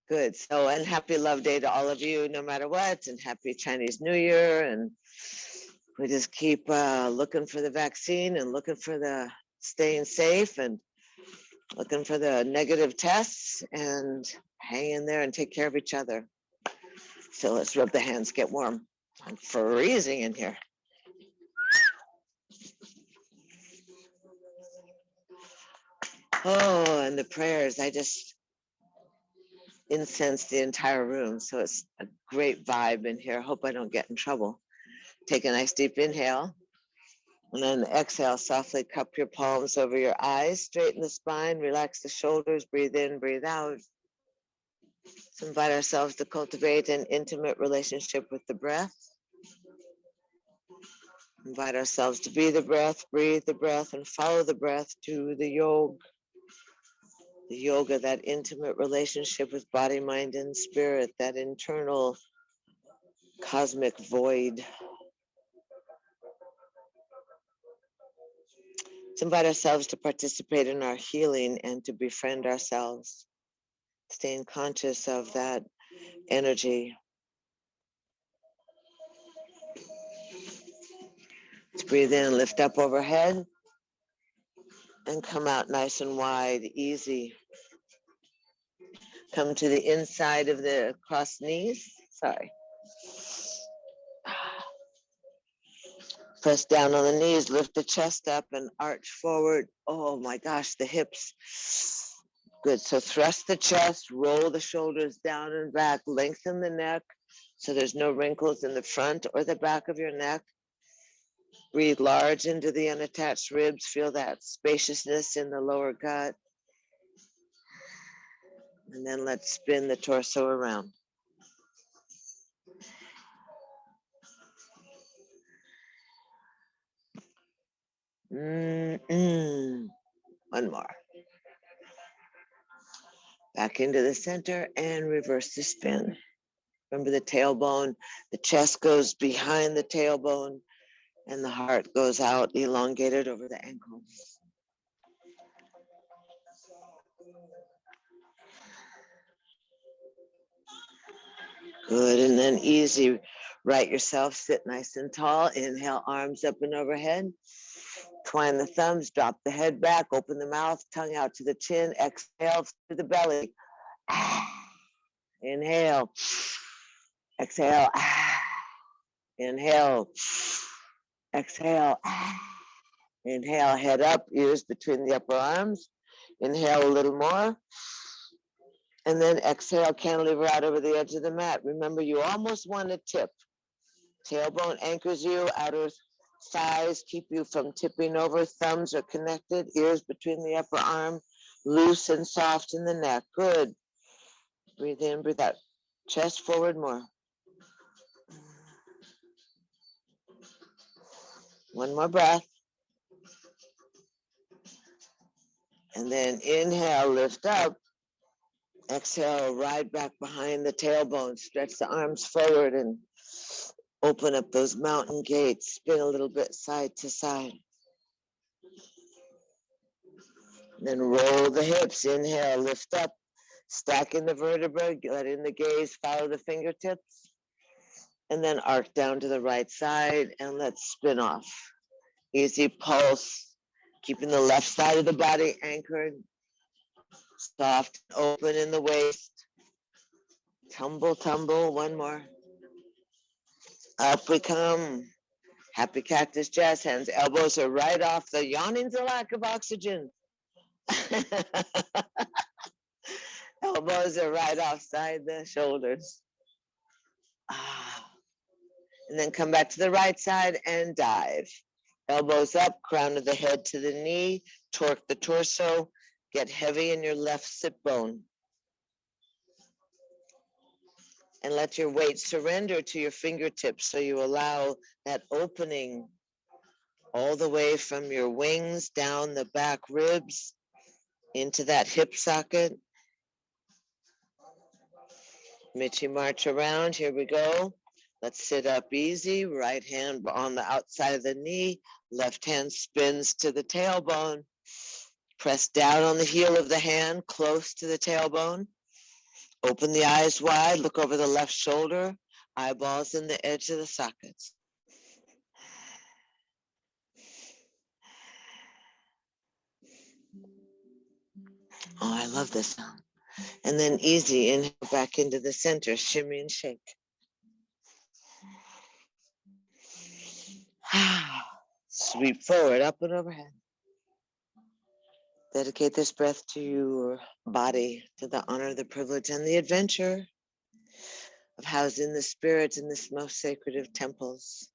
Good. So, and happy Love Day to all of you, no matter what, and happy Chinese New Year. And we just keep looking for the vaccine and looking for the staying safe and looking for the negative tests and hang in there and take care of each other. So let's rub the hands, get warm. I'm freezing in here. Oh, and the prayers, I just incense the entire room. So it's a great vibe in here. Hope I don't get in trouble. Take a nice deep inhale. And then exhale, softly cup your palms over your eyes, straighten the spine, relax the shoulders, breathe in, breathe out. Let's invite ourselves to cultivate an intimate relationship with the breath. Invite ourselves to be the breath, breathe the breath, and follow the breath to the yoga. The yoga, that intimate relationship with body, mind, and spirit, that internal cosmic void. Let's invite ourselves to participate in our healing and to befriend ourselves, staying conscious of that energy. Let's breathe in, lift up overhead, and come out nice and wide, easy. Come to the inside of the crossed knees. Sorry. Press down on the knees, lift the chest up and arch forward. Oh my gosh, the hips. Good. So thrust the chest, roll the shoulders down and back, lengthen the neck so there's no wrinkles in the front or the back of your neck. Breathe large into the unattached ribs. Feel that spaciousness in the lower gut. And then let's spin the torso around. One more. Back into the center and reverse the spin. Remember the tailbone, the chest goes behind the tailbone and the heart goes out, elongated over the ankles. Good, and then easy, right yourself, sit nice and tall. Inhale, arms up and overhead. Twine the thumbs, drop the head back, open the mouth, tongue out to the chin. Exhale to the belly. Inhale. Exhale. Inhale. Exhale. Inhale, head up, ears between the upper arms. Inhale a little more. And then exhale, cantilever out over the edge of the mat. Remember, you almost want to tip. Tailbone anchors you, outer thighs keep you from tipping over. Thumbs are connected, ears between the upper arm, loose and soft in the neck. Good. Breathe in, breathe out. Chest forward more. One more breath. And then inhale, lift up. Exhale, ride back behind the tailbone. Stretch the arms forward and open up those mountain gates. Spin a little bit side to side. Then roll the hips. Inhale, lift up. Stacking the vertebrae, let in the gaze, follow the fingertips. And then arc down to the right side and let's spin off. Easy pulse, keeping the left side of the body anchored. Soft, open in the waist. Tumble, tumble, one more. Up we come. Happy cactus jazz hands. Elbows are right off. The yawning's a lack of oxygen. Elbows are right offside the shoulders. And then come back to the right side and dive. Elbows up, crown of the head to the knee, torque the torso, get heavy in your left sit bone. And let your weight surrender to your fingertips so you allow that opening all the way from your wings down the back ribs into that hip socket. Michi march around, here we go. Let's sit up easy, right hand on the outside of the knee, left hand spins to the tailbone. Press down on the heel of the hand, close to the tailbone. Open the eyes wide, look over the left shoulder, eyeballs in the edge of the sockets. Oh, I love this sound. And then easy, inhale back into the center, shimmy and shake. Sweep forward, up and overhead. Dedicate this breath to your body, to the honor, the privilege, and the adventure of housing the spirits in this most sacred of temples.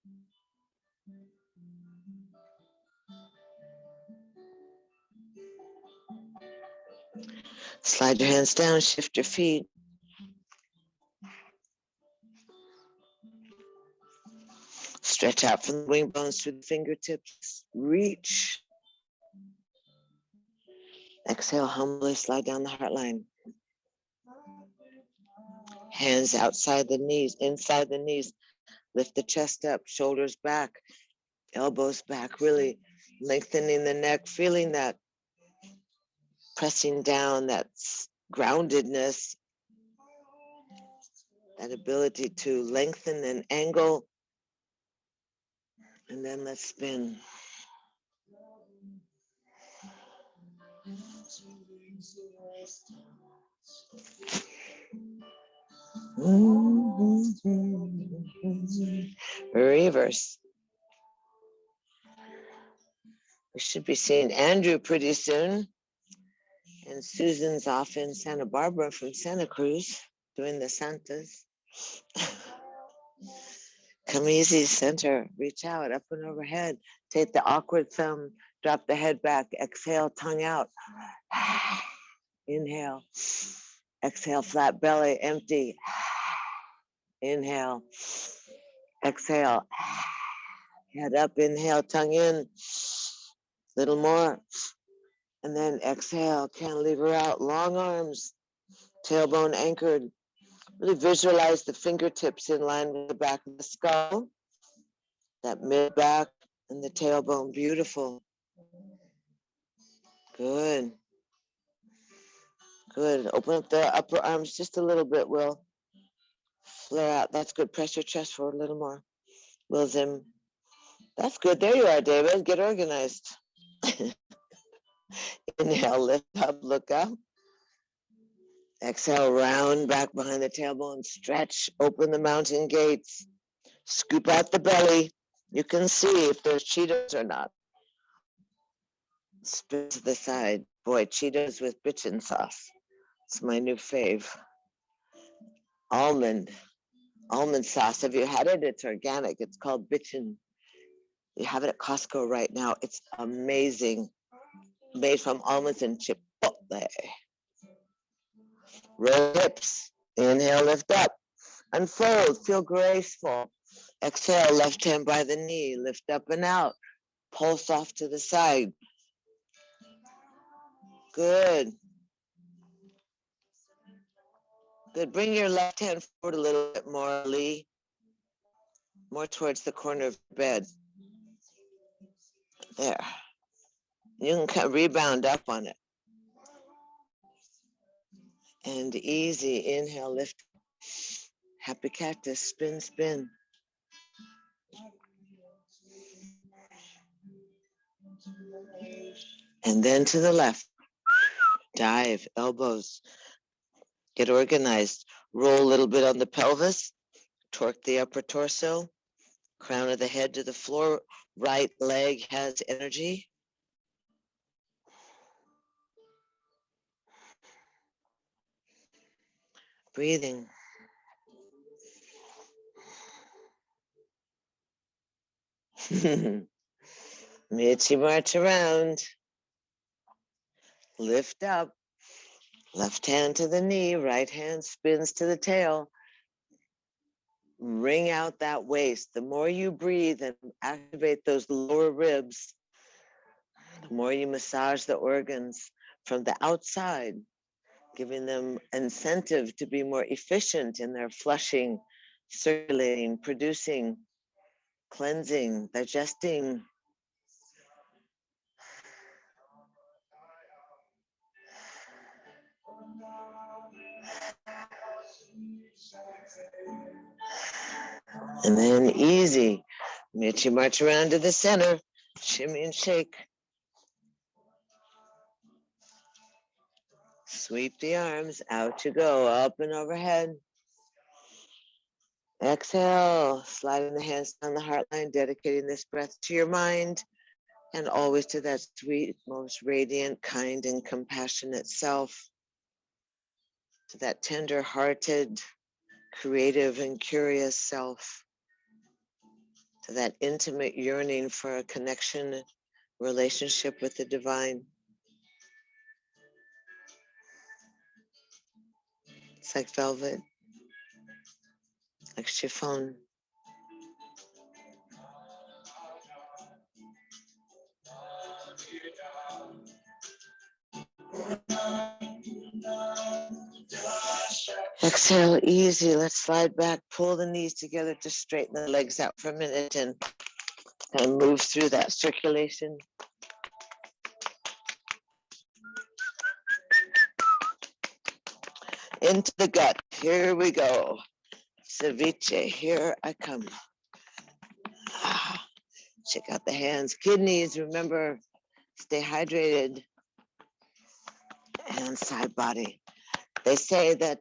Slide your hands down, shift your feet. Stretch out from the wing bones through the fingertips. Reach. Exhale, humbly slide down the heart line. Hands outside the knees, inside the knees. Lift the chest up, shoulders back, elbows back, really lengthening the neck, feeling that pressing down, that groundedness, that ability to lengthen and angle. And then let's spin. Reverse. We should be seeing Andrew pretty soon. And Susan's off in Santa Barbara from Santa Cruz doing the Santas. Come easy, center. Reach out, up and overhead. Take the awkward thumb, drop the head back. Exhale, tongue out. Inhale. Exhale, flat belly, empty. Inhale. Exhale. Head up, inhale, tongue in. Little more. And then exhale, cantilever out, long arms, tailbone anchored. Really visualize the fingertips in line with the back of the skull, that mid back and the tailbone, beautiful. Good. Good. Open up the upper arms just a little bit, Will. Flare out. That's good. Press your chest forward a little more. Will Zim. That's good. There you are, David. Get organized. Inhale, lift up, look up. Exhale, round back behind the tailbone. Stretch, open the mountain gates. Scoop out the belly. You can see if there's Cheetos or not. Spin to the side. Boy, Cheetos with bitchin sauce. It's my new fave. Almond sauce. Have you had it? It's organic. It's called bitchin. You have it at Costco right now. It's amazing. Made from almonds and chipotle. Roll hips. Inhale, lift up. Unfold. Feel graceful. Exhale, left hand by the knee. Lift up and out. Pulse off to the side. Good. Good. Bring your left hand forward a little bit more, Lee. More towards the corner of your bed. There. You can rebound up on it. And easy. Inhale, lift. Happy cactus. Spin, spin. And then to the left. Dive. Elbows. Get organized. Roll a little bit on the pelvis. Torque the upper torso. Crown of the head to the floor. Right leg has energy. Breathing. Mitzi, march around. Lift up. Left hand to the knee. Right hand spins to the tail. Wring out that waist. The more you breathe and activate those lower ribs, the more you massage the organs from the outside, giving them incentive to be more efficient in their flushing, circulating, producing, cleansing, digesting. And then easy. Mitch, you march around to the center. Shimmy and shake. Sweep the arms. Out you go. Up and overhead. Exhale. Sliding the hands down the heart line. Dedicating this breath to your mind. And always to that sweet, most radiant, kind, and compassionate self. To that tender-hearted, creative, and curious self. To that intimate yearning for a connection, relationship with the divine. It's like velvet, like chiffon. Exhale, easy. Let's slide back, pull the knees together to straighten the legs out for a minute and move through that circulation. Into the gut. Here we go. Ceviche, here I come. Check out the hands, kidneys. Remember, stay hydrated. And side body. They say that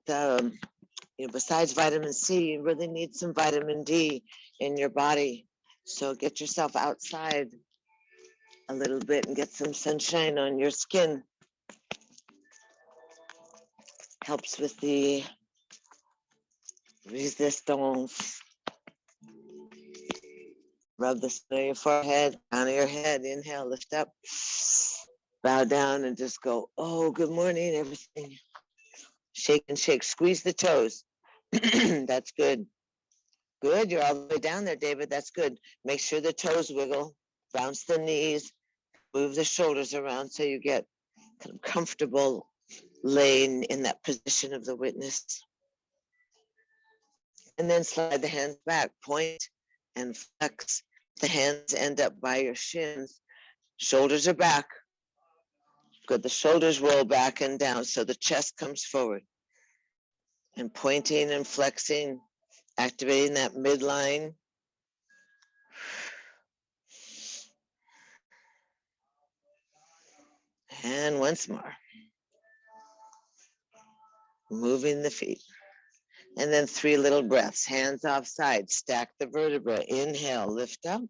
besides vitamin C, you really need some vitamin D in your body. So get yourself outside a little bit and get some sunshine on your skin. Helps with the resistance. Rub the skin of your forehead, crown of your head. Inhale, lift up. Bow down and just go, oh, good morning, everything. Shake and shake. Squeeze the toes. That's good. Good. You're all the way down there, David. That's good. Make sure the toes wiggle. Bounce the knees. Move the shoulders around so you get kind of comfortable laying in that position of the witness. And then slide the hands back. Point and flex. The hands end up by your shins. Shoulders are back. Good. The shoulders roll back and down so the chest comes forward. And pointing and flexing, activating that midline. And once more. Moving the feet. And then 3 little breaths, hands off side, stack the vertebra. Inhale, lift up.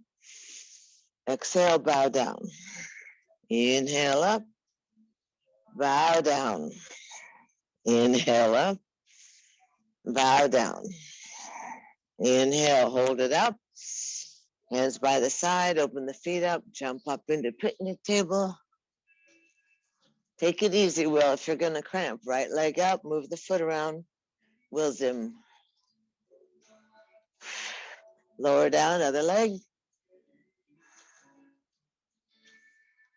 Exhale, bow down. Inhale up, bow down. Inhale up, bow down. Inhale, hold it up. Hands by the side, open the feet up, jump up into picnic table. Take it easy, Will, if you're gonna cramp. Right leg up, move the foot around. Will Zim. Lower down, other leg.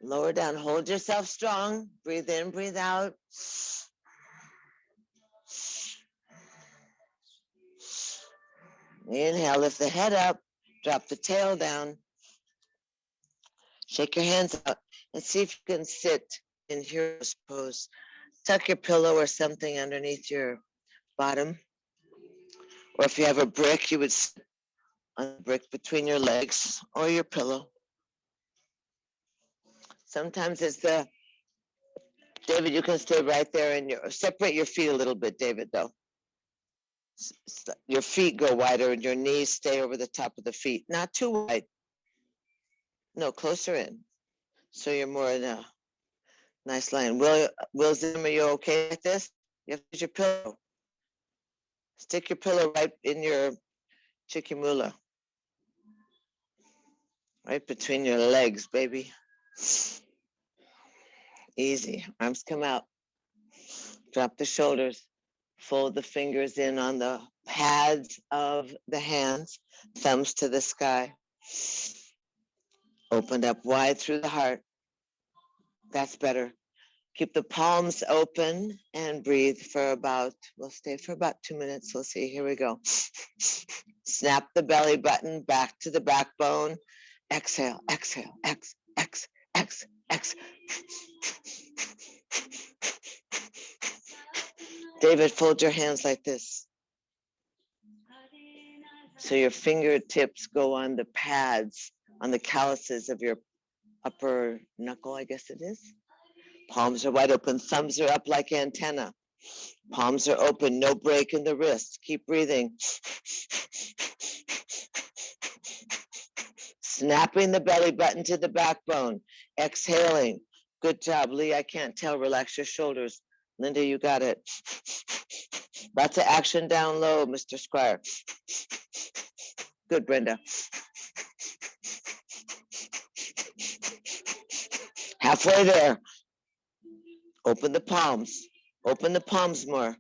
Lower down, hold yourself strong. Breathe in, breathe out. Inhale, lift the head up, drop the tail down. Shake your hands out and see if you can sit in hero's pose. Tuck your pillow or something underneath your bottom. Or if you have a brick, you would sit on the brick between your legs or your pillow. Sometimes it's David, you can stay right there and separate your feet a little bit, David, though. Your feet go wider and your knees stay over the top of the feet. Not too wide. No, closer in. So you're more in a nice line. Will Zim, are you okay with this? You have to use your pillow. Stick your pillow right in your chikimula. Right between your legs, baby. Easy. Arms come out. Drop the shoulders. Fold the fingers in on the pads of the hands. Thumbs to the sky. Opened up wide through the heart. That's better. Keep the palms open and breathe for we'll stay for about 2 minutes. We'll see. Here we go. Snap the belly button back to the backbone. Exhale, exhale, X. David, fold your hands like this. So So your fingertips go on the pads, on the calluses of your upper knuckle, I guess it is. Palms are wide open, thumbs are up like antenna. Palms are open, no break in the wrist. Keep breathing. Snapping the belly button to the backbone. Exhaling. Good job, Lee. I can't tell. Relax your shoulders. Linda, you got it. Lots of action down low, Mr. Squire. Good, Brenda. Halfway there. Open the palms. Open the palms more.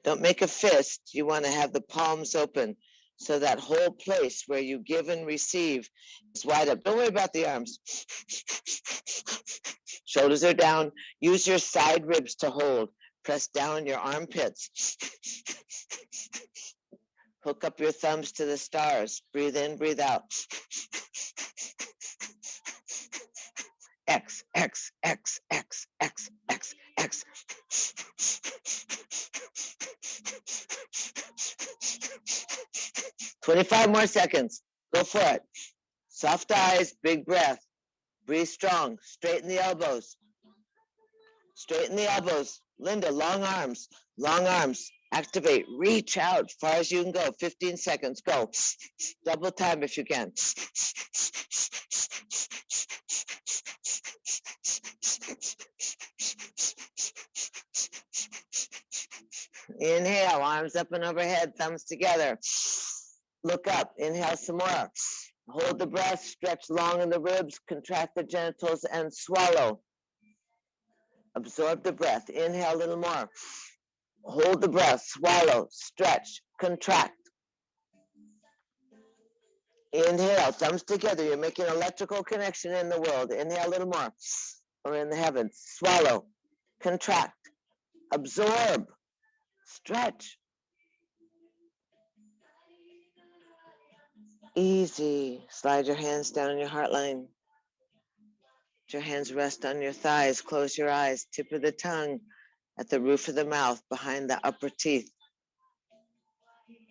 Don't make a fist. You want to have the palms open. So that whole place where you give and receive is wide up. Don't worry about the arms. Shoulders are down. Use your side ribs to hold. Press down your armpits. Hook up your thumbs to the stars. Breathe in, breathe out. X, X, X, X, X, X, X. 25 more seconds. Go for it. Soft eyes, big breath. Breathe strong. Straighten the elbows. Straighten the elbows. Linda, long arms. Long arms. Activate. Reach out as far as you can go. 15 seconds. Go. Double time if you can. Inhale, arms up and overhead, thumbs together. Look up, inhale some more. Hold the breath, stretch long in the ribs, contract the genitals and swallow. Absorb the breath, inhale a little more. Hold the breath, swallow, stretch, contract. Inhale, thumbs together, you're making an electrical connection in the world. Inhale a little more, or in the heavens. Swallow, contract, absorb, stretch. Easy. Slide your hands down your heart line. Let your hands rest on your thighs. Close your eyes. Tip of the tongue at the roof of the mouth, behind the upper teeth.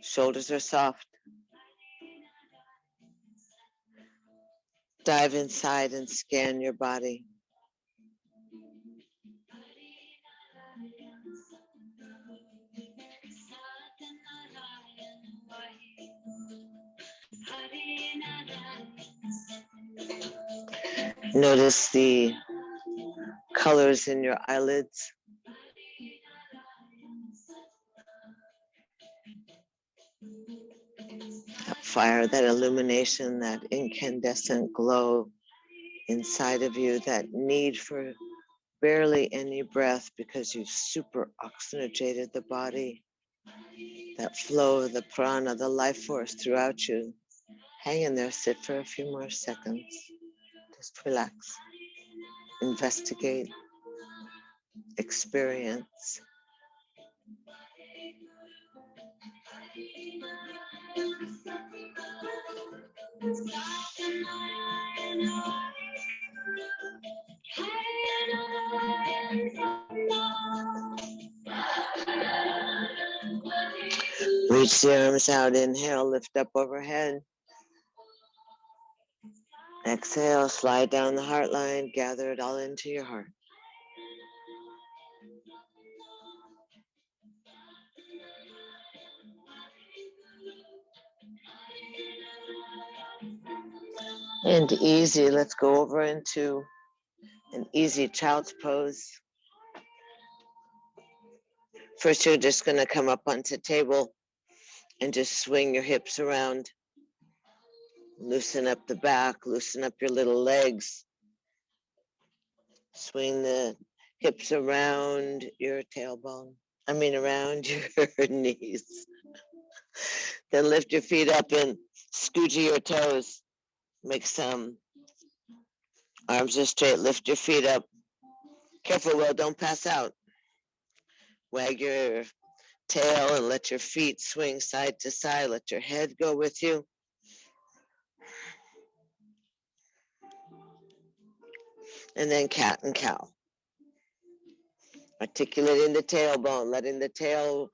Shoulders are soft. Dive inside and scan your body. Notice the colors in your eyelids. That fire, that illumination, that incandescent glow inside of you, that need for barely any breath because you've super oxygenated the body. That flow of the prana, the life force throughout you. Hang in there, sit for a few more seconds. Just relax, investigate, experience. Reach the arms out, inhale, lift up overhead. Exhale, slide down the heart line, gather it all into your heart. And easy, let's go over into an easy child's pose. First, you're just gonna come up onto table and just swing your hips around. Loosen up the back, loosen up your little legs. Swing the hips around your tailbone. Around your knees. Then lift your feet up and scoochie your toes. Make some arms are straight, lift your feet up. Careful, Will, don't pass out. Wag your tail and let your feet swing side to side. Let your head go with you. And then cat and cow. Articulating the tailbone, letting the tail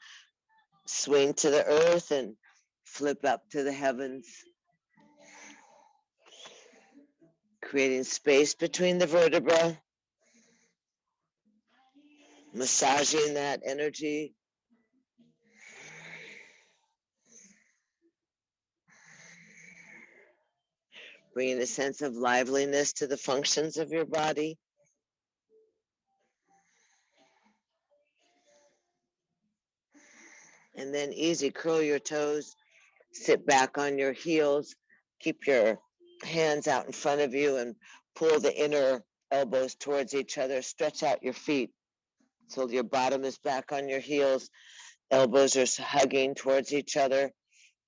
Swing to the earth and flip up to the heavens. Creating space between the vertebrae. Massaging that energy. Bringing a sense of liveliness to the functions of your body. And then easy, curl your toes, sit back on your heels, keep your hands out in front of you and pull the inner elbows towards each other. Stretch out your feet till your bottom is back on your heels. Elbows are hugging towards each other.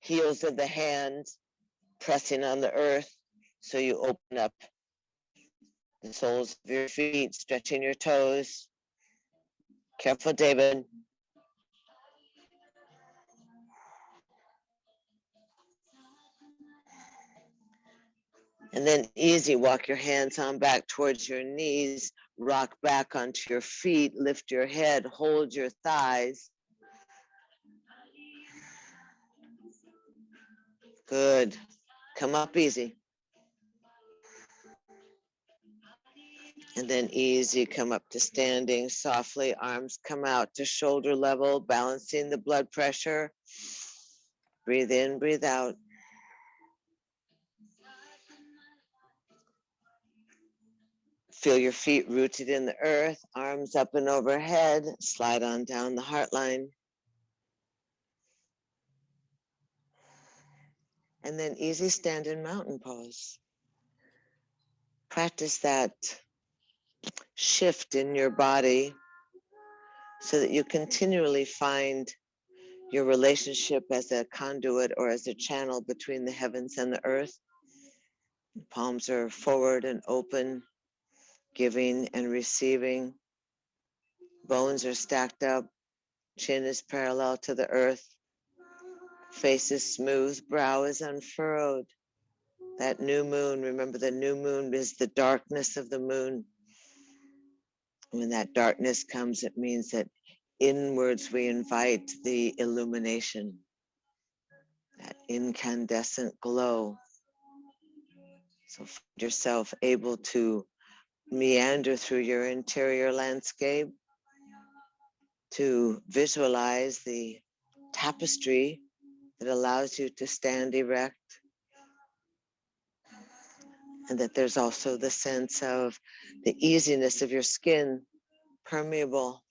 Heels of the hands pressing on the earth. So you open up the soles of your feet, stretching your toes. Careful, David. And then easy, walk your hands on back towards your knees, rock back onto your feet, lift your head, hold your thighs. Good. Come up easy. And then easy, come up to standing softly, arms come out to shoulder level, balancing the blood pressure. Breathe in, breathe out. Feel your feet rooted in the earth, arms up and overhead, slide on down the heart line. And then easy standing mountain pose. Practice that shift in your body so that you continually find your relationship as a conduit or as a channel between the heavens and the earth. Palms are forward and open, giving and receiving. Bones are stacked up, chin is parallel to the earth. Face is smooth, brow is unfurrowed. That new moon, remember the new moon is the darkness of the moon. When that darkness comes, it means that inwards we invite the illumination, that incandescent glow. So find yourself able to meander through your interior landscape, to visualize the tapestry that allows you to stand erect, and that there's also the sense of the easiness of your skin, permeable,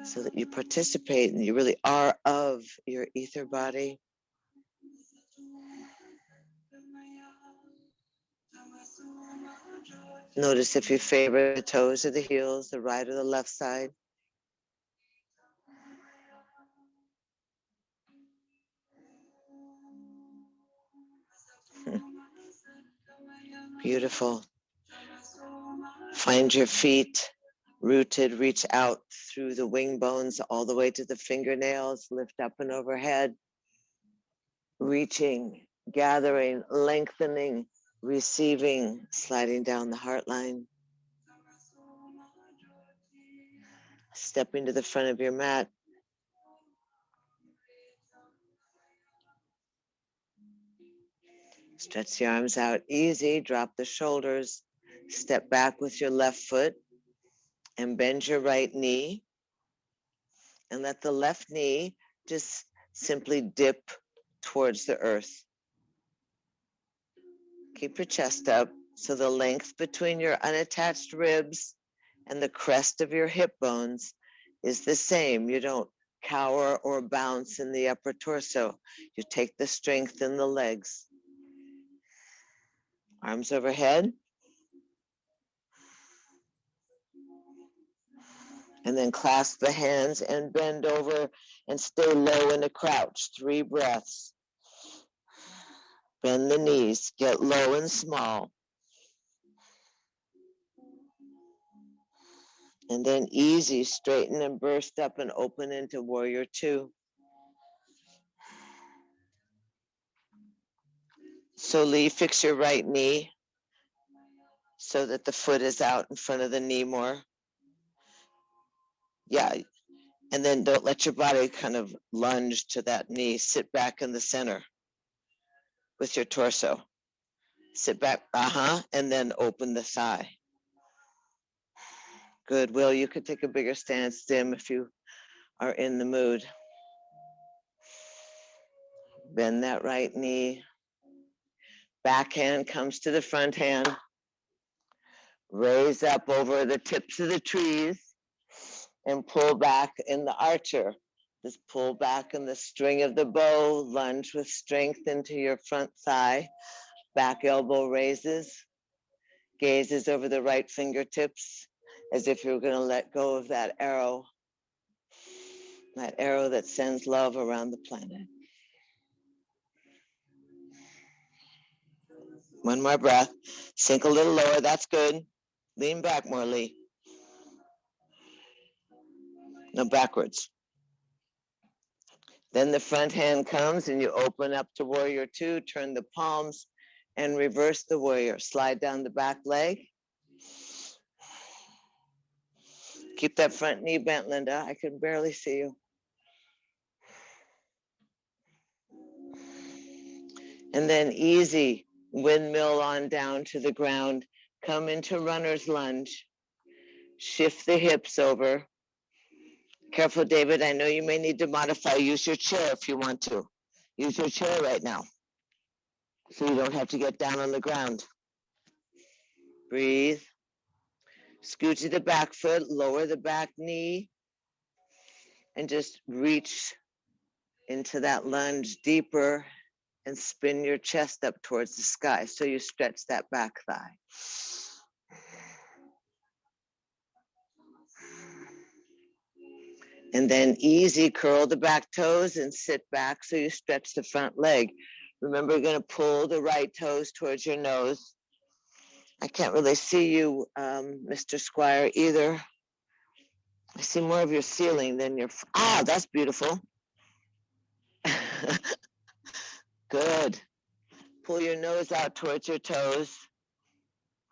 so that you participate and you really are of your ether body. Notice if you favor the toes or the heels, the right or the left side. Beautiful. Find your feet rooted, reach out through the wing bones all the way to the fingernails, lift up and overhead, reaching, gathering, lengthening, receiving, sliding down the heart line. Stepping to the front of your mat. Stretch the arms out easy, drop the shoulders, step back with your left foot and bend your right knee. And let the left knee just simply dip towards the earth. Keep your chest up so the length between your unattached ribs and the crest of your hip bones is the same. You don't cower or bounce in the upper torso. You take the strength in the legs. Arms overhead. And then clasp the hands and bend over and stay low in a crouch. 3 breaths. Bend the knees, get low and small. And then easy, straighten and burst up and open into Warrior 2. So Lee, fix your right knee so that the foot is out in front of the knee more. Yeah, And then don't let your body kind of lunge to that knee. Sit back in the center with your torso. Sit back, and then open the thigh. Good. Will, you could take a bigger stance, Dim, if you are in the mood. Bend that right knee. Back hand comes to the front hand. Raise up over the tips of the trees and pull back in the archer. Just pull back in the string of the bow, lunge with strength into your front thigh. Back elbow raises, gazes over the right fingertips as if you're going to let go of that arrow that sends love around the planet. One more breath. Sink a little lower. That's good. Lean back more, Lee. No, backwards. Then the front hand comes and you open up to warrior two, turn the palms and reverse the warrior. Slide down the back leg. Keep that front knee bent, Linda. I can barely see you. And then easy windmill on down to the ground. Come into runner's lunge. Shift the hips over. Careful, David. I know you may need to modify. Use your chair if you want to. Use your chair right now, so you don't have to get down on the ground. Breathe. Scoot to the back foot, lower the back knee, and just reach into that lunge deeper and spin your chest up towards the sky so you stretch that back thigh. And then easy, curl the back toes and sit back so you stretch the front leg. Remember, you're going to pull the right toes towards your nose. I can't really see you, Mr. Squire, either. I see more of your ceiling than your, that's beautiful. Good. Pull your nose out towards your toes.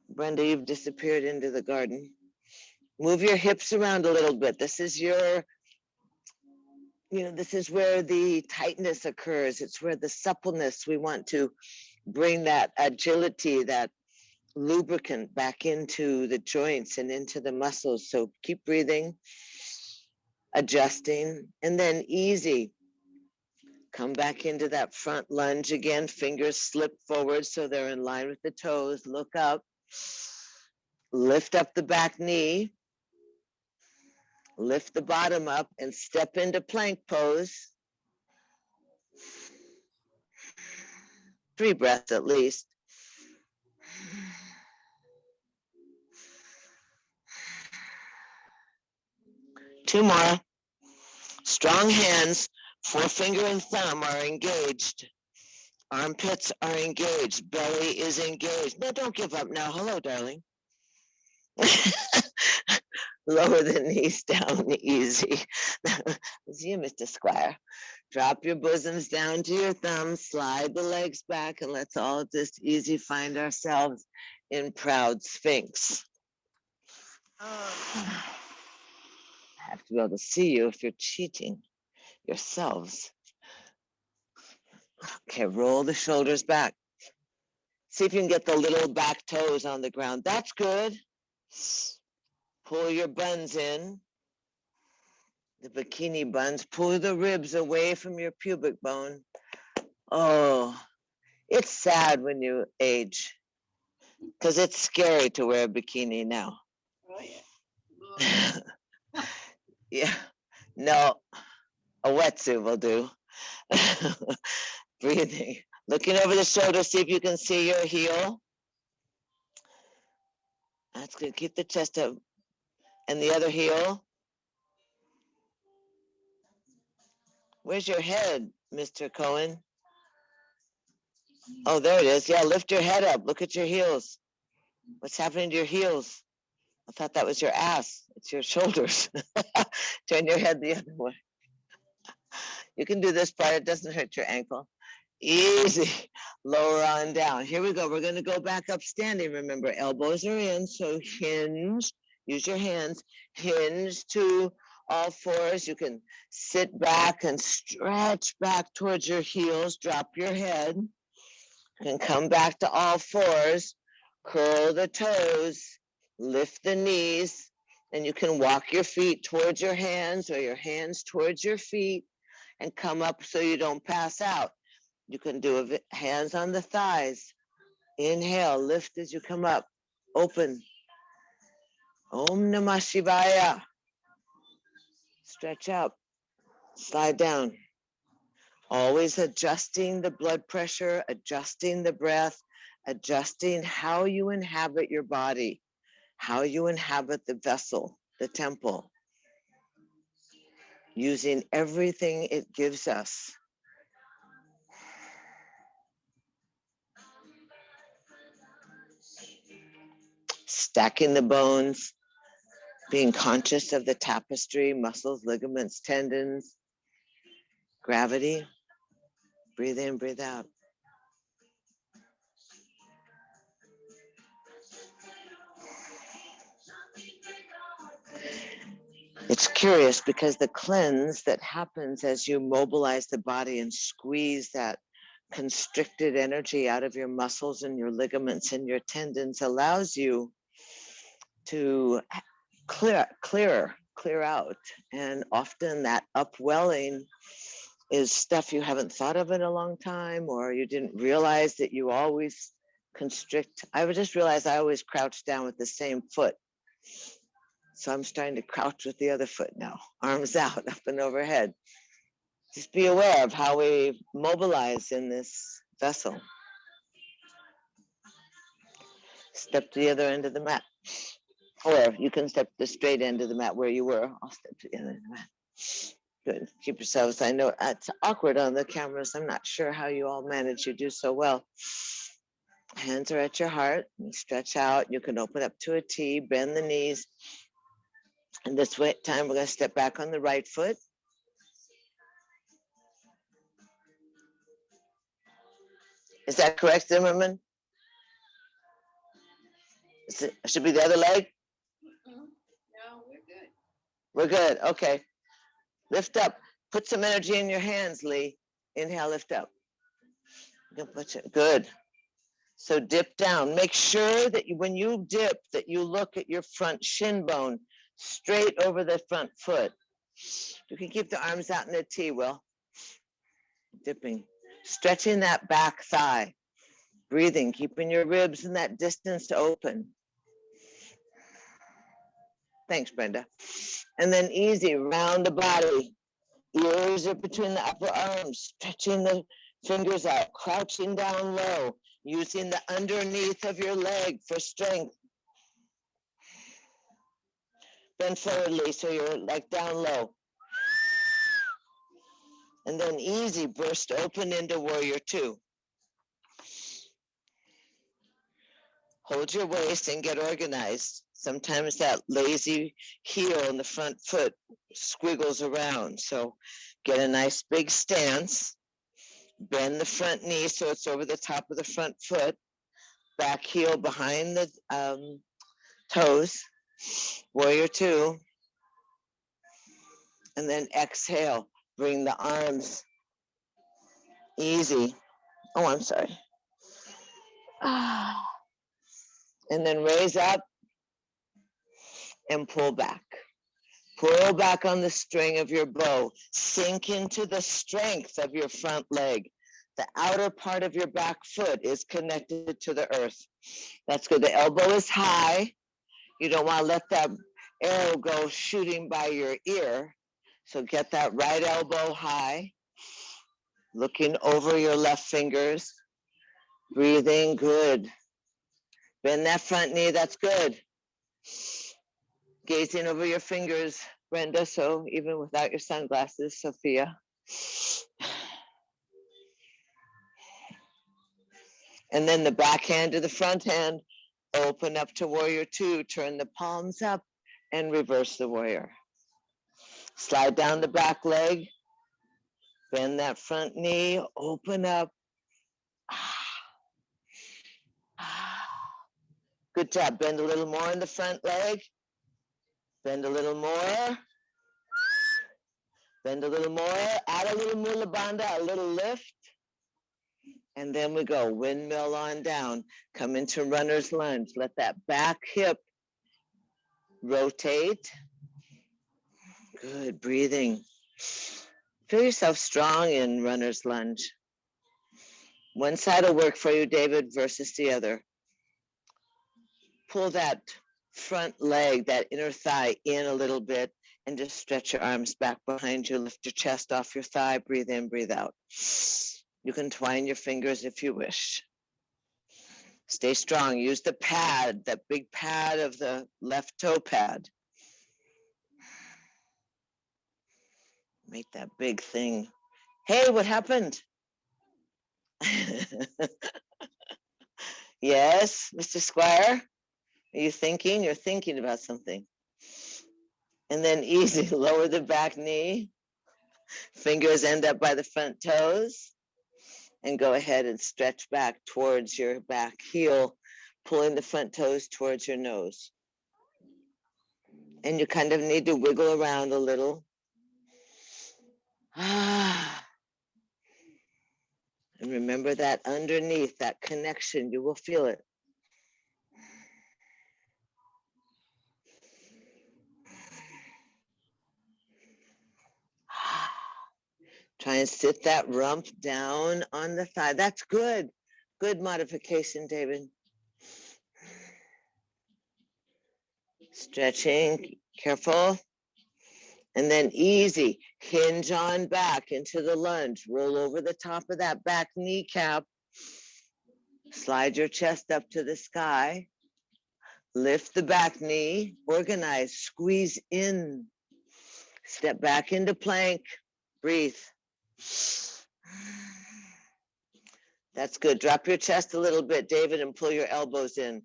Brenda, you've disappeared into the garden. Move your hips around a little bit. This is your, this is where the tightness occurs. It's where the suppleness, we want to bring that agility, that lubricant back into the joints and into the muscles. So keep breathing, adjusting, and then easy. Come back into that front lunge again. Fingers slip forward so they're in line with the toes. Look up. Lift up the back knee. Lift the bottom up and step into plank pose. 3 breaths at least. Two more. Strong hands, forefinger and thumb are engaged. Armpits are engaged. Belly is engaged. No, don't give up now. Hello, darling. Lower the knees down easy. It's you, Mr. Squire. Drop your bosoms down to your thumbs, slide the legs back, and let's all just easy find ourselves in proud Sphinx. I have to be able to see you if you're cheating yourselves. Okay, roll the shoulders back. See if you can get the little back toes on the ground. That's good. Pull your buns in. The bikini buns. Pull the ribs away from your pubic bone. Oh, it's sad when you age because it's scary to wear a bikini now. Oh, yeah. Yeah. No, a wetsuit will do. Breathing. Looking over the shoulder, see if you can see your heel. That's good. Keep the chest up. And the other heel. Where's your head, Mr. Cohen? Oh, there it is. Yeah, lift your head up. Look at your heels. What's happening to your heels? I thought that was your ass. It's your shoulders. Turn your head the other way. You can do this part. It doesn't hurt your ankle. Easy. Lower on down. Here we go. We're going to go back up standing. Remember, elbows are in. So hinge. Use your hands. Hinge to all fours. You can sit back and stretch back towards your heels. Drop your head. You can come back to all fours. Curl the toes. Lift the knees. And you can walk your feet towards your hands or your hands towards your feet and come up so you don't pass out. You can do hands on the thighs. Inhale, lift as you come up. Open. Om Namah Shivaya. Stretch up. Slide down. Always adjusting the blood pressure, adjusting the breath, adjusting how you inhabit your body, how you inhabit the vessel, the temple, using everything it gives us. Stacking the bones, being conscious of the tapestry, muscles, ligaments, tendons, gravity. Breathe in, breathe out. It's curious because the cleanse that happens as you mobilize the body and squeeze that constricted energy out of your muscles and your ligaments and your tendons allows you to clear out. And often that upwelling is stuff you haven't thought of in a long time, or you didn't realize that you always constrict. I would just realize I always crouch down with the same foot. So I'm starting to crouch with the other foot now, arms out, up and overhead. Just be aware of how we mobilize in this vessel. Step to the other end of the mat. Or you can step to the straight end of the mat where you were. I'll step to the other end of the mat. Good. Keep yourselves. I know it's awkward on the cameras. I'm not sure how you all manage. You do so well. Hands are at your heart. You stretch out. You can open up to a T, bend the knees. And this time we're going to step back on the right foot. Is that correct, Zimmerman? It should be the other leg? No, we're good. We're good. Okay. Lift up. Put some energy in your hands, Lee. Inhale, lift up. Good. So dip down. Make sure that when you dip, that you look at your front shin bone straight over the front foot. You can keep the arms out in a T, Will. Dipping. Stretching that back thigh. Breathing, keeping your ribs in that distance open. Thanks, Brenda. And then easy, round the body. Ears are between the upper arms, stretching the fingers out, crouching down low, using the underneath of your leg for strength. Bend forwardly so you're like down low. And then easy, burst open into warrior two. Hold your waist and get organized. Sometimes that lazy heel in the front foot squiggles around. So get a nice big stance. Bend the front knee so it's over the top of the front foot. Back heel behind the toes. Warrior two. And then exhale. Bring the arms easy. Oh, I'm sorry. And then raise up and pull back. Pull back on the string of your bow. Sink into the strength of your front leg. The outer part of your back foot is connected to the earth. That's good. The elbow is high. You don't want to let that arrow go shooting by your ear. So get that right elbow high. Looking over your left fingers. Breathing, good. Bend that front knee, that's good. Gazing over your fingers, Brenda, so even without your sunglasses, Sophia. And then the back hand to the front hand, open up to warrior two, turn the palms up and reverse the warrior. Slide down the back leg, bend that front knee, open up. Good job, bend a little more in the front leg. Bend a little more. Bend a little more, add a little mula bandha, a little lift. And then we go windmill on down. Come into runner's lunge. Let that back hip rotate. Good breathing. Feel yourself strong in runner's lunge. One side will work for you, David, versus the other. Pull that front leg, that inner thigh in a little bit, and just stretch your arms back behind you. Lift your chest off your thigh. Breathe in, breathe out. You can twine your fingers if you wish. Stay strong. Use the pad, that big pad of the left toe pad. Make that big thing. Hey, what happened? Yes, Mr. Squire? Are you thinking? You're thinking about something. And then easy, lower the back knee. Fingers end up by the front toes. And go ahead and stretch back towards your back heel, pulling the front toes towards your nose. And you kind of need to wiggle around a little. And remember that underneath, that connection, you will feel it. Try and sit that rump down on the thigh. That's good. Good modification, David. Stretching, careful. And then easy, hinge on back into the lunge. Roll over the top of that back kneecap. Slide your chest up to the sky. Lift the back knee. Organize, squeeze in. Step back into plank. Breathe. That's good. Drop your chest a little bit, David, and pull your elbows in.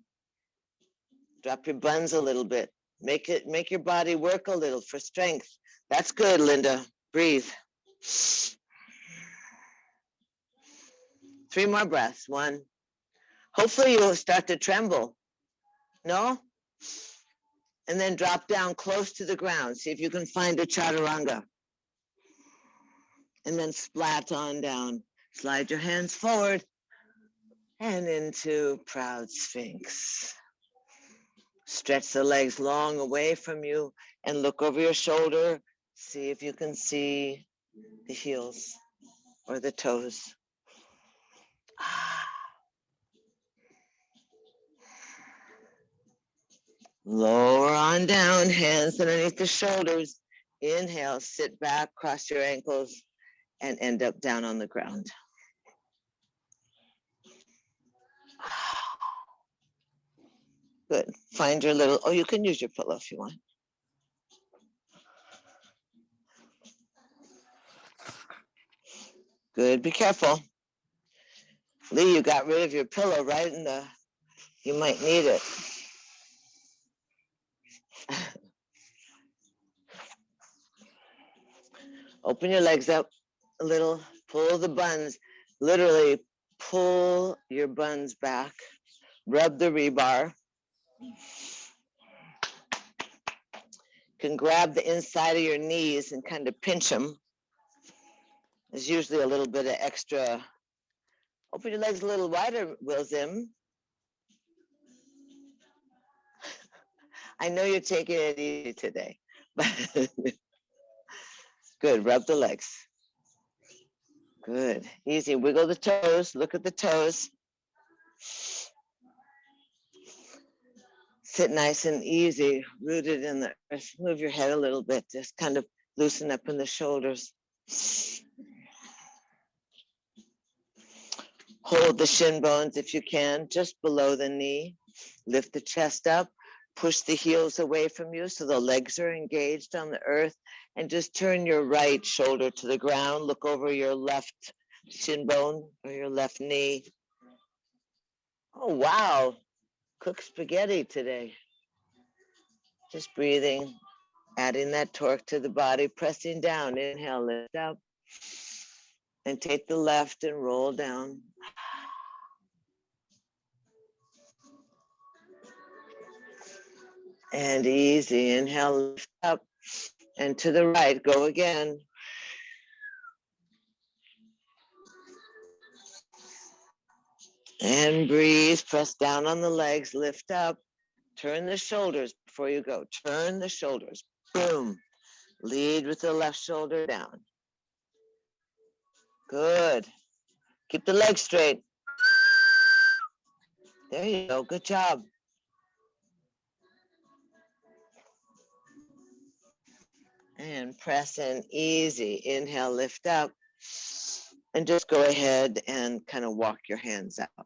Drop your buns a little bit. Make your body work a little for strength. That's good, Linda. Breathe. 3 more breaths. 1. Hopefully you'll start to tremble. No? And then drop down close to the ground. See if you can find a chaturanga. And then splat on down. Slide your hands forward and into proud sphinx. Stretch the legs long away from you and look over your shoulder. See if you can see the heels or the toes. Lower on down, hands underneath the shoulders. Inhale, sit back, cross your ankles, and end up down on the ground. Good. Find your little, oh, you can use your pillow if you want. Good, be careful. Lee, you got rid of your pillow right in the, you might need it. Open your legs up a little, pull the buns, literally pull your buns back, rub the rebar. You can grab the inside of your knees and kind of pinch them. There's usually a little bit of extra. Open your legs a little wider, Wilzim. I know you're taking it easy today, but good, rub the legs. Good, easy, wiggle the toes, look at the toes. Sit nice and easy, rooted in the earth. Move your head a little bit, just kind of loosen up in the shoulders. Hold the shin bones if you can, just below the knee. Lift the chest up, push the heels away from you so the legs are engaged on the earth, and just turn your right shoulder to the ground. Look over your left shin bone or your left knee. Oh, wow. Cook spaghetti today. Just breathing, adding that torque to the body, pressing down. Inhale, lift up. And take the left and roll down. And easy, inhale, lift up. And to the right, go again. And breathe, press down on the legs, lift up, turn the shoulders before you go. Turn the shoulders, boom. Lead with the left shoulder down. Good. Keep the legs straight. There you go, good job. And press in easy. Inhale, lift up. And just go ahead and kind of walk your hands out.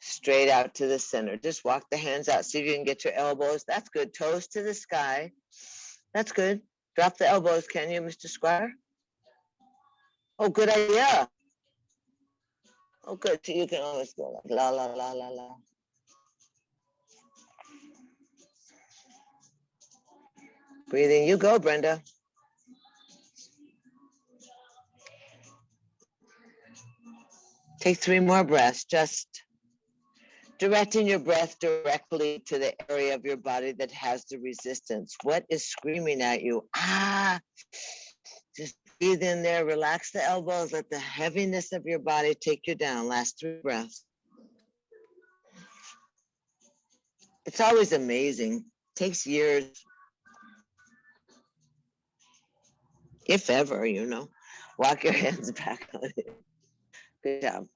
Straight out to the center. Just walk the hands out. See if you can get your elbows. That's good. Toes to the sky. That's good. Drop the elbows, can you, Mr. Squire? Oh, good idea. Oh, good. So you can always go like la, la, la, la, la. Breathing. You go, Brenda. Take 3 more breaths. Just directing your breath directly to the area of your body that has the resistance. What is screaming at you? Just breathe in there, relax the elbows, let the heaviness of your body take you down. Last 3 breaths. It's always amazing. Takes years, if ever, you know. Walk your hands back on it. Good job.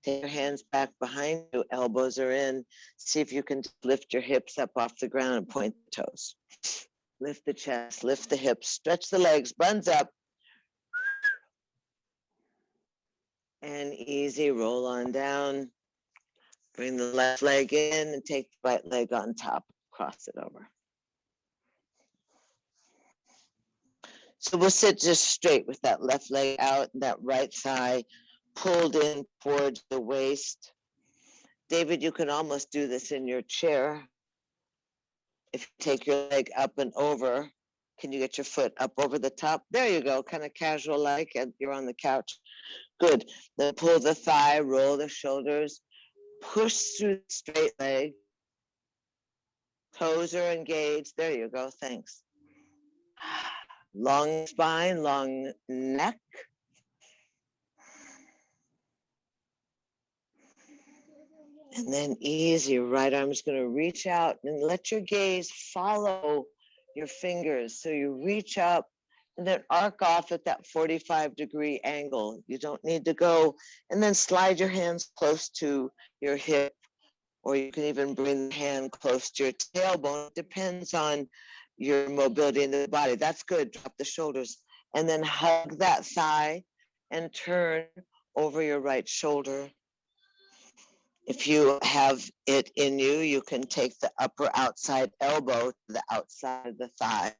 Take your hands back behind you, elbows are in. See if you can lift your hips up off the ground and point the toes. Lift the chest, lift the hips, stretch the legs, buns up. And easy, roll on down. Bring the left leg in and take the right leg on top, cross it over. So we'll sit just straight with that left leg out, that right thigh pulled in towards the waist. David, you can almost do this in your chair. If you take your leg up and over, can you get your foot up over the top? There you go, kind of casual like, and you're on the couch. Good. Then pull the thigh, roll the shoulders, push through the straight leg. Toes are engaged. There you go, thanks. Long spine, long neck. And then easy, right arm is going to reach out and let your gaze follow your fingers. So you reach up and then arc off at that 45-degree angle. You don't need to go, and then slide your hands close to your hip, or you can even bring the hand close to your tailbone. It depends on your mobility in the body. That's good. Drop the shoulders and then hug that thigh and turn over your right shoulder. If you have it in you, you can take the upper outside elbow to the outside of the thigh.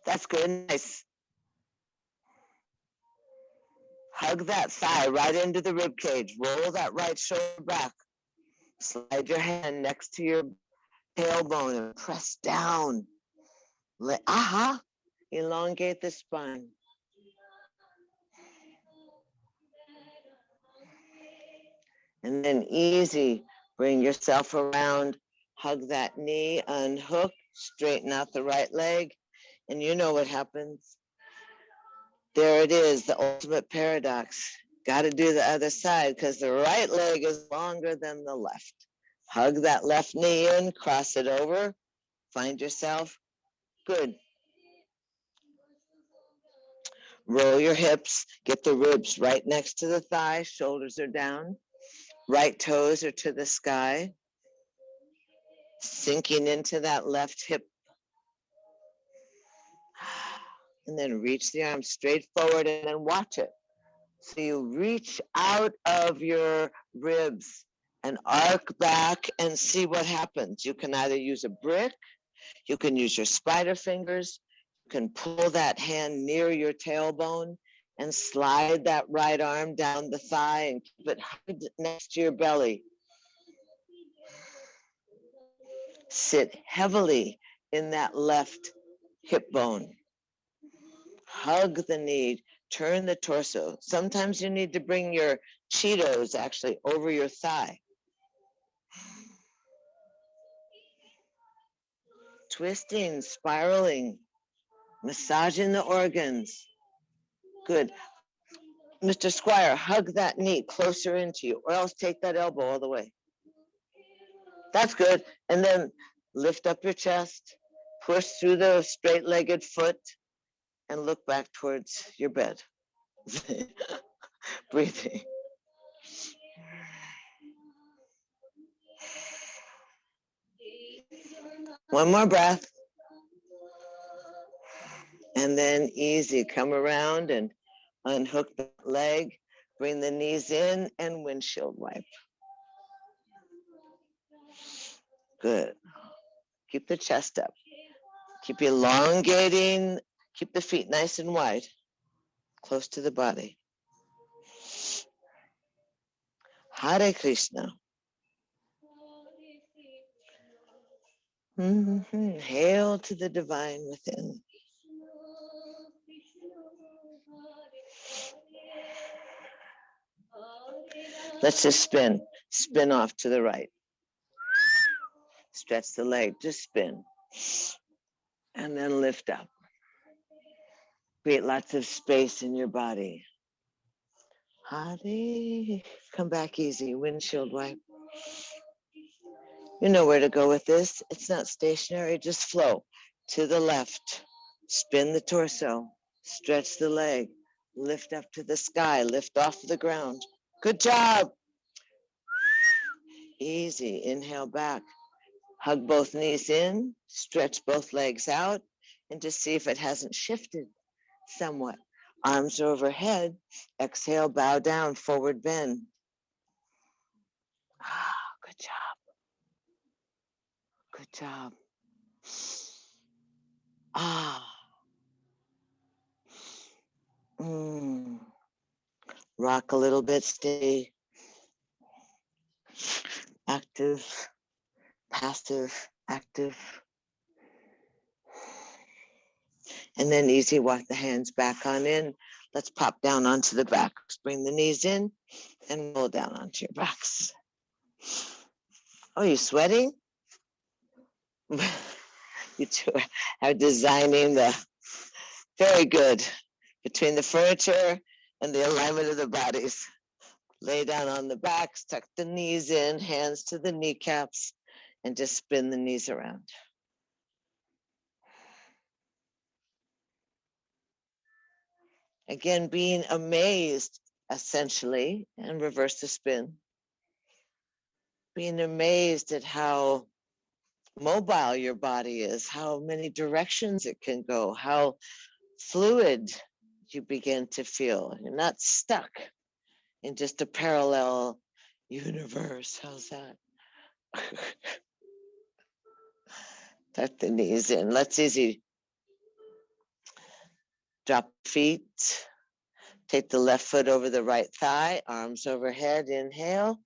That's good, nice. Hug that thigh right into the rib cage. Roll that right shoulder back. Slide your hand next to your tailbone and press down. Elongate the spine. And then easy, bring yourself around, hug that knee, unhook, straighten out the right leg, and you know what happens. There it is, the ultimate paradox. Got to do the other side because the right leg is longer than the left. Hug that left knee in, cross it over, find yourself. Good. Roll your hips, get the ribs right next to the thigh, shoulders are down, right toes are to the sky, sinking into that left hip. And then reach the arm straight forward and then watch it. So you reach out of your ribs and arc back and see what happens. You can either use a brick, you can use your spider fingers, you can pull that hand near your tailbone and slide that right arm down the thigh and keep it hugged next to your belly. Sit heavily in that left hip bone. Hug the knee, turn the torso. Sometimes you need to bring your Cheetos actually over your thigh. Twisting, spiraling, Massaging the organs. Good. Mr. Squire, hug that knee closer into you, or else take that elbow all the way. That's good. And then lift up your chest, push through the straight-legged foot, and look back towards your bed. Breathing. One more breath. And then easy, come around and unhook the leg, bring the knees in and windshield wipe. Good. Keep the chest up. Keep elongating, keep the feet nice and wide, close to the body. Hare Krishna. Hail to the divine within. Let's just spin off to the right. Stretch the leg, just spin. And then lift up. Create lots of space in your body. Hare, come back easy, windshield wipe. You know where to go with this. It's not stationary, just flow. To the left, spin the torso, stretch the leg, lift up to the sky, lift off the ground. Good job. Easy, inhale back. Hug both knees in, stretch both legs out, and just see if it hasn't shifted somewhat. Arms overhead, exhale, bow down, forward bend. Good job. Good job. Rock a little bit, stay active, passive, active. And then easy, walk the hands back on in. Let's pop down onto the backs. Bring the knees in and roll down onto your backs. Oh, you sweating? You two are designing the, very good, between the furniture and the alignment of the bodies. Lay down on the backs, tuck the knees in, hands to the kneecaps, and just spin the knees around. Again, being amazed, essentially, and reverse the spin. Being amazed at how mobile your body is, how many directions it can go, how fluid you begin to feel. You're not stuck in just a parallel universe. How's that? Tuck the knees in. Let's easy. Drop feet. Take the left foot over the right thigh, arms overhead, inhale.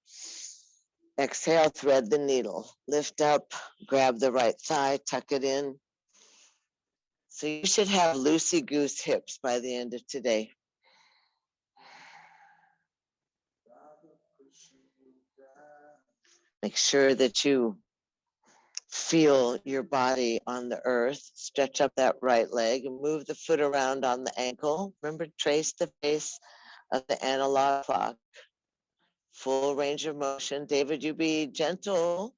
Exhale, thread the needle. Lift up, grab the right thigh, tuck it in. So you should have loosey-goose hips by the end of today. Make sure that you feel your body on the earth. Stretch up that right leg and move the foot around on the ankle. Remember, trace the face of the analog clock. Full range of motion. David, you be gentle,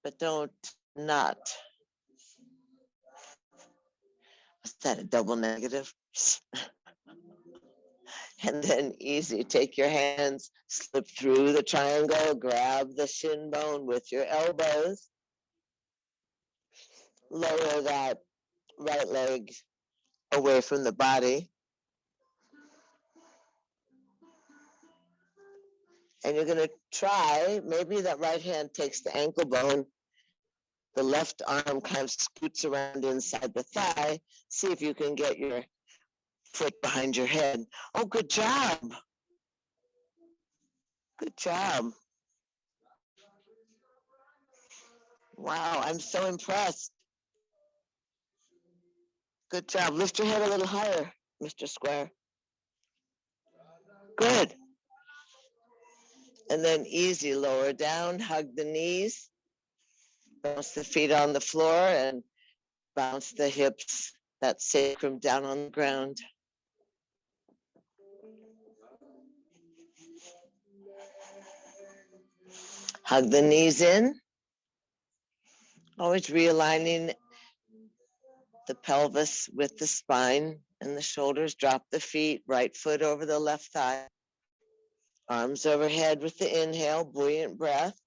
but don't not. What's that, a double negative? And then easy, take your hands, slip through the triangle, grab the shin bone with your elbows. Lower that right leg away from the body. And you're gonna try, maybe that right hand takes the ankle bone, the left arm kind of scoots around inside the thigh. See if you can get your foot behind your head. Oh, good job. Good job. Wow, I'm so impressed. Good job. Lift your head a little higher, Mr. Square. Good. And then easy, lower down, hug the knees, bounce the feet on the floor and bounce the hips that sacrum down on the ground. Hug the knees in. Always realigning the pelvis with the spine and the shoulders. Drop the feet, right foot over the left thigh. Arms overhead with the inhale, buoyant breath.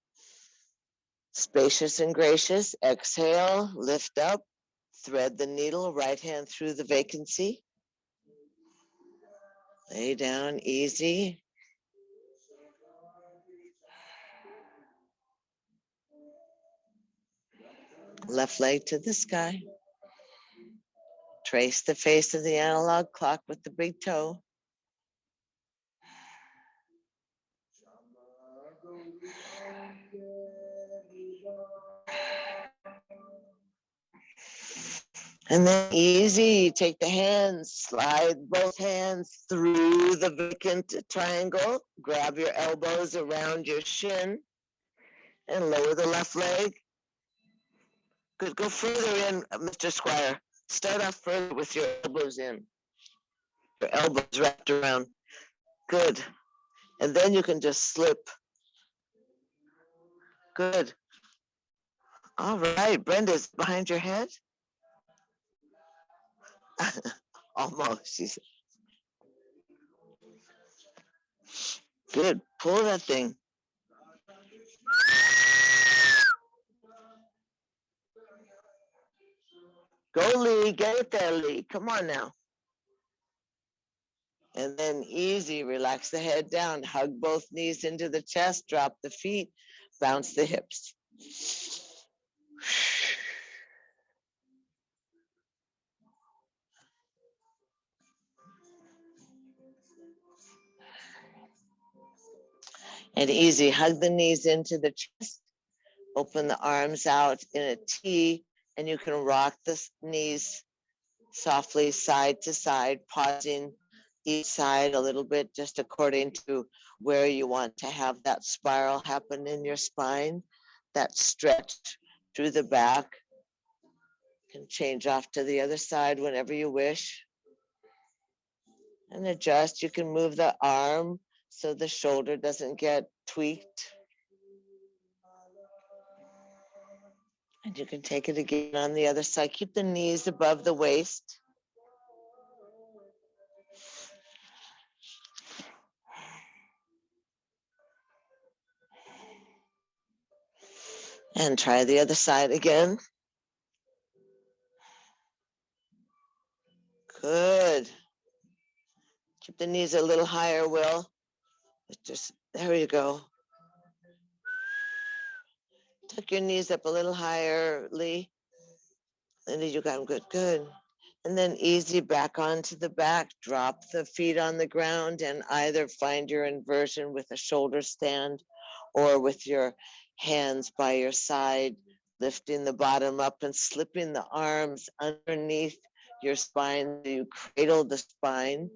Spacious and gracious. Exhale, lift up. Thread the needle, right hand through the vacancy. Lay down, easy. Left leg to the sky. Trace the face of the analog clock with the big toe. And then easy, take the hands, slide both hands through the vacant triangle. Grab your elbows around your shin and lower the left leg. Good, go further in, Mr. Squire. Start off further with your elbows in. Your elbows wrapped around. Good. And then you can just slip. Good. All right, Brenda's behind your head. Almost, she's good. Pull that thing. Go, Lee, get it there, Lee. Come on now. And then easy, relax the head down, hug both knees into the chest, drop the feet, bounce the hips. And easy, hug the knees into the chest, open the arms out in a T, and you can rock the knees softly side to side, pausing each side a little bit, just according to where you want to have that spiral happen in your spine, that stretch through the back. You can change off to the other side whenever you wish. And adjust, you can move the arm so the shoulder doesn't get tweaked. And you can take it again on the other side. Keep the knees above the waist. And try the other side again. Good. Keep the knees a little higher, Will. Just, there you go. Tuck your knees up a little higher, Lee. And you got them good, good. And then easy back onto the back. Drop the feet on the ground and either find your inversion with a shoulder stand or with your hands by your side, lifting the bottom up and slipping the arms underneath your spine. You cradle the spine.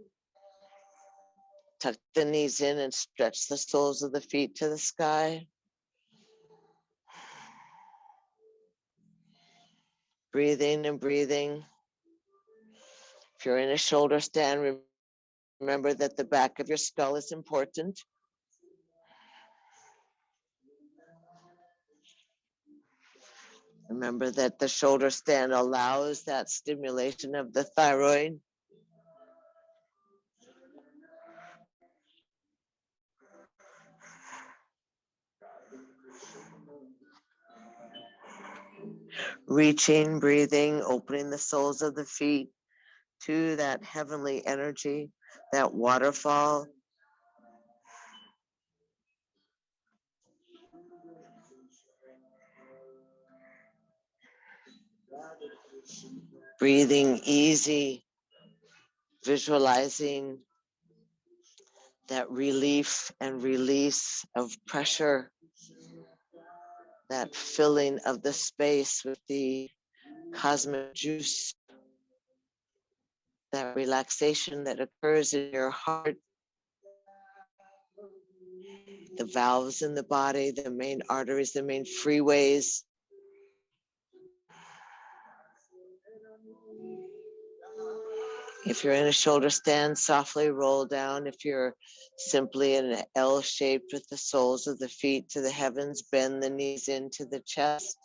Tuck the knees in and stretch the soles of the feet to the sky. Breathing and breathing. If you're in a shoulder stand, remember that the back of your skull is important. Remember that the shoulder stand allows that stimulation of the thyroid. Reaching, breathing, opening the soles of the feet to that heavenly energy, that waterfall. Breathing easy, visualizing that relief and release of pressure, that filling of the space with the cosmic juice, that relaxation that occurs in your heart, the valves in the body, the main arteries, the main freeways. If you're in a shoulder stand, softly roll down. If you're simply in an L shaped with the soles of the feet to the heavens, bend the knees into the chest.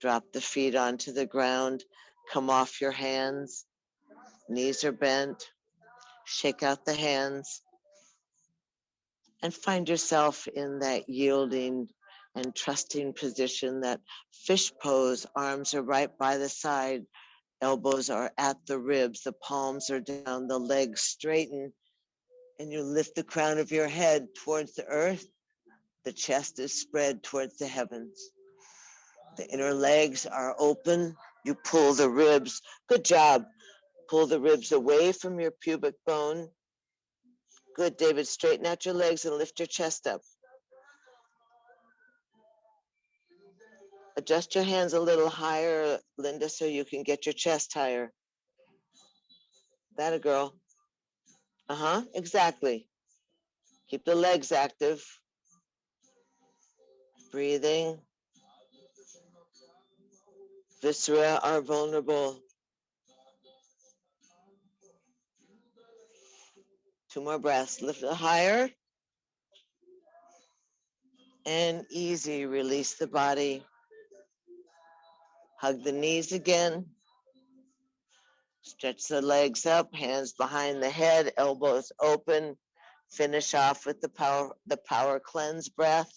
Drop the feet onto the ground. Come off your hands. Knees are bent. Shake out the hands. And find yourself in that yielding and trusting position, that fish pose. Arms are right by the side. Elbows are at the ribs, the palms are down, the legs straighten, and you lift the crown of your head towards the earth. The chest is spread towards the heavens. The inner legs are open. You pull the ribs. Good job. Pull the ribs away from your pubic bone. Good, David. Straighten out your legs and lift your chest up. Adjust your hands a little higher, Linda, so you can get your chest higher. That a girl. Exactly. Keep the legs active. Breathing. Viscera are vulnerable. 2 more breaths. Lift it higher. And easy. Release the body. Hug the knees again. Stretch the legs up, hands behind the head, elbows open. Finish off with the power cleanse breath.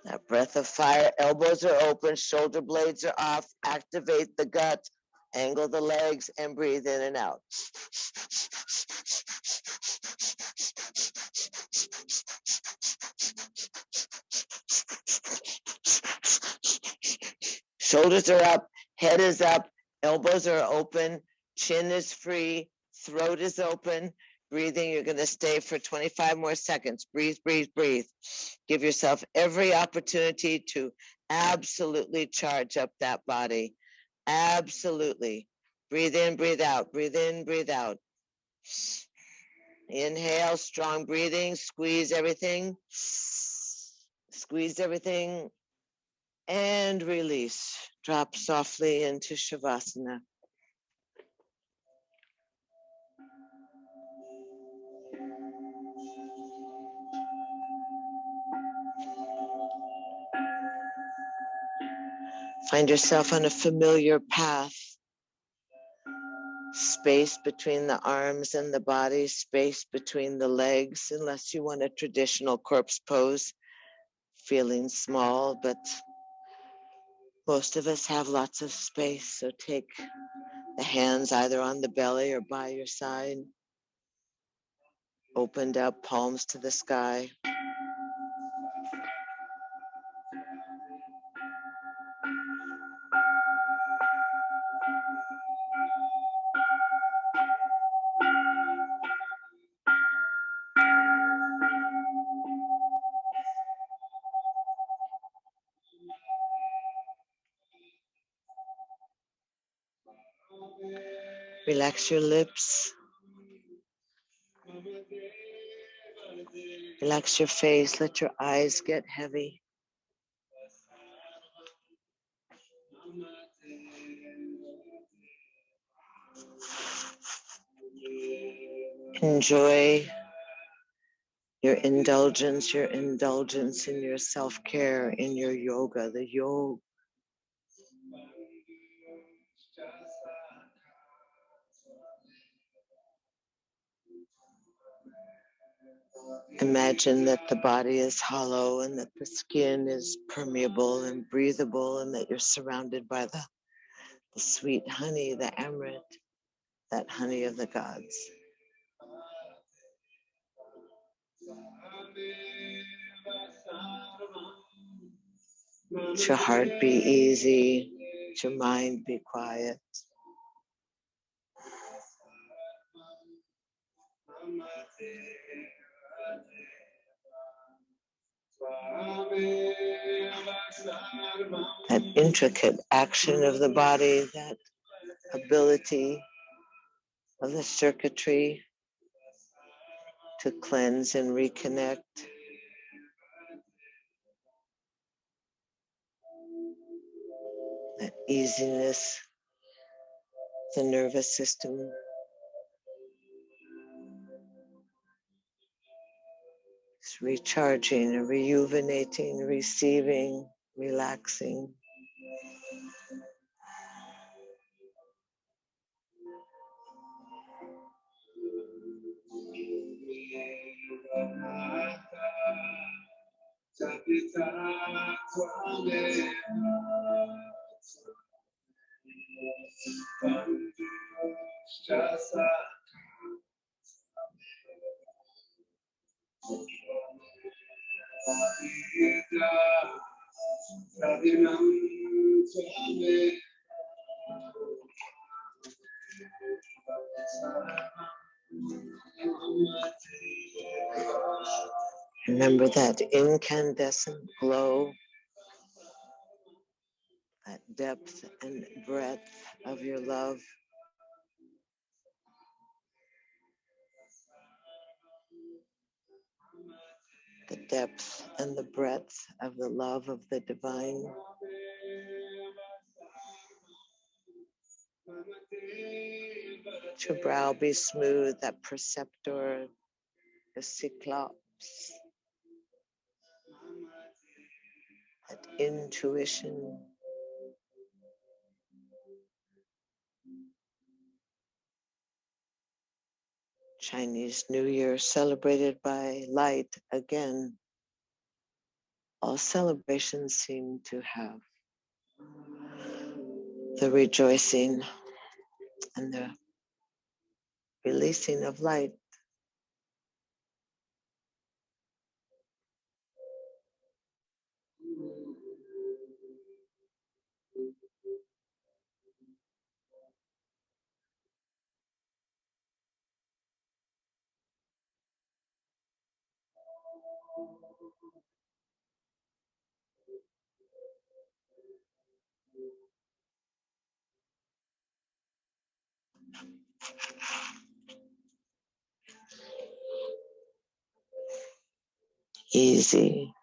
That breath of fire. Elbows are open, shoulder blades are off. Activate the gut, angle the legs, and breathe in and out. Shoulders are up, head is up, elbows are open, chin is free, throat is open. Breathing, you're going to stay for 25 more seconds. Breathe, breathe, breathe. Give yourself every opportunity to absolutely charge up that body. Absolutely. Breathe in, breathe out. Breathe in, breathe out. Inhale, strong breathing. Squeeze everything. Squeeze everything. And release. Drop softly into Shavasana. Find yourself on a familiar path. Space between the arms and the body, space between the legs, unless you want a traditional corpse pose, feeling small, but most of us have lots of space, so take the hands either on the belly or by your side, opened up, palms to the sky. Relax your lips. Relax your face. Let your eyes get heavy. Enjoy your indulgence in your self-care, in your yoga, the yoga. Imagine that the body is hollow and that the skin is permeable and breathable, and that you're surrounded by the sweet honey, the amrit, that honey of the gods. Let your heart be easy. Let your mind be quiet. That intricate action of the body, that ability of the circuitry to cleanse and reconnect. That easiness the nervous system. It's recharging, rejuvenating, receiving, relaxing. Remember that incandescent glow, that depth and breadth of your love. The depth and the breadth of the love of the divine. Let your brow be smooth, that perceptor, the cyclops, that intuition. Chinese New Year celebrated by light again. All celebrations seem to have the rejoicing and the releasing of light. Easy.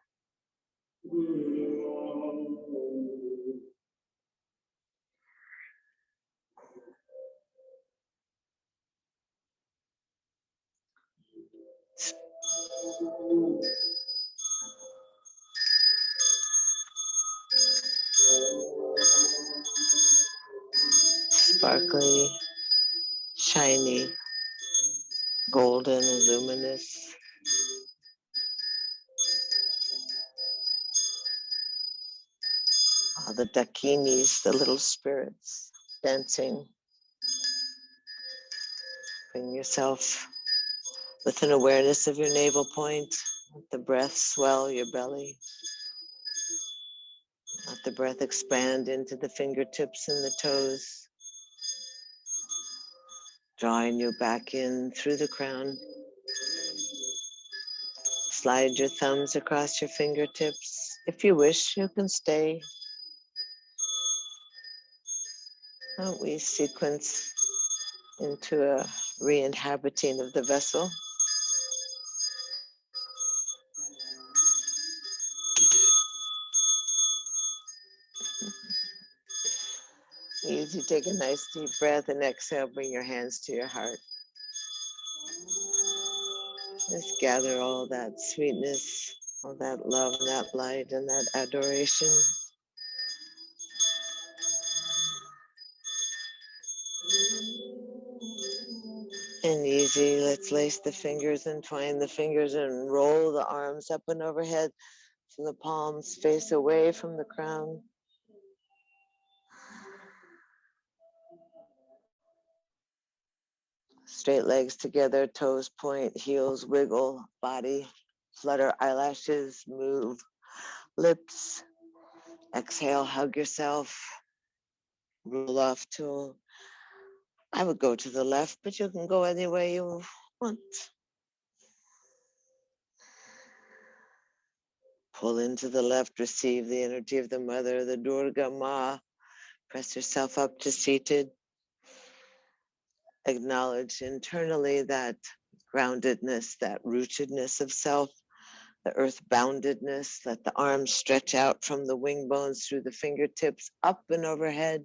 Sparkly, shiny, golden, luminous. All the dakinis, the little spirits dancing. Bring yourself with an awareness of your navel point. Let the breath swell your belly. Let the breath expand into the fingertips and the toes. Drawing you back in through the crown. Slide your thumbs across your fingertips. If you wish, you can stay. Don't we sequence into a re-inhabiting of the vessel? Easy, take a nice deep breath and exhale, bring your hands to your heart. Just gather all that sweetness, all that love, and that light, and that adoration. And easy, let's lace the fingers and twine the fingers and roll the arms up and overhead so the palms face away from the crown. Straight legs together, toes point, heels wiggle, body flutter, eyelashes move, lips. Exhale, hug yourself. Roll off to, I would go to the left, but you can go any way you want. Pull into the left, receive the energy of the mother, the Durga Ma. Press yourself up to seated. Acknowledge internally that groundedness, that rootedness of self, the earth boundedness. Let the arms stretch out from the wing bones through the fingertips, up and overhead.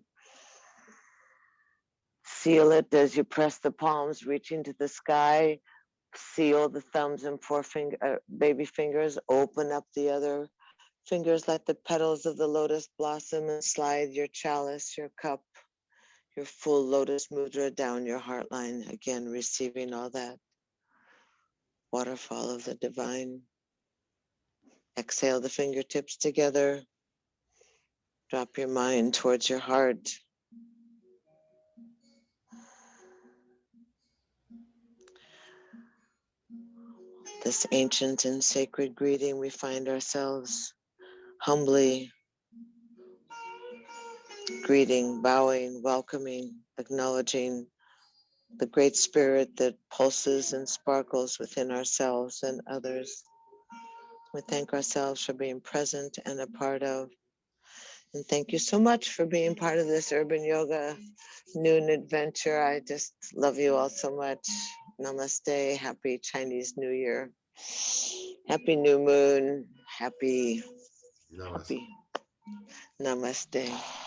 Seal it as you press the palms, reaching to the sky. Seal the thumbs and forefinger, baby fingers. Open up the other fingers like the petals of the lotus blossom and slide your chalice, your cup, your full lotus mudra down your heart line. Again, receiving all that waterfall of the divine. Exhale the fingertips together. Drop your mind towards your heart. This ancient and sacred greeting, we find ourselves humbly greeting, bowing, welcoming, acknowledging the great spirit that pulses and sparkles within ourselves and others. We thank ourselves for being present and a part of. And thank you so much for being part of this Urban Yoga Noon adventure. I just love you all so much. Namaste. Happy Chinese New Year. Happy New Moon. Happy Namaste. Namaste.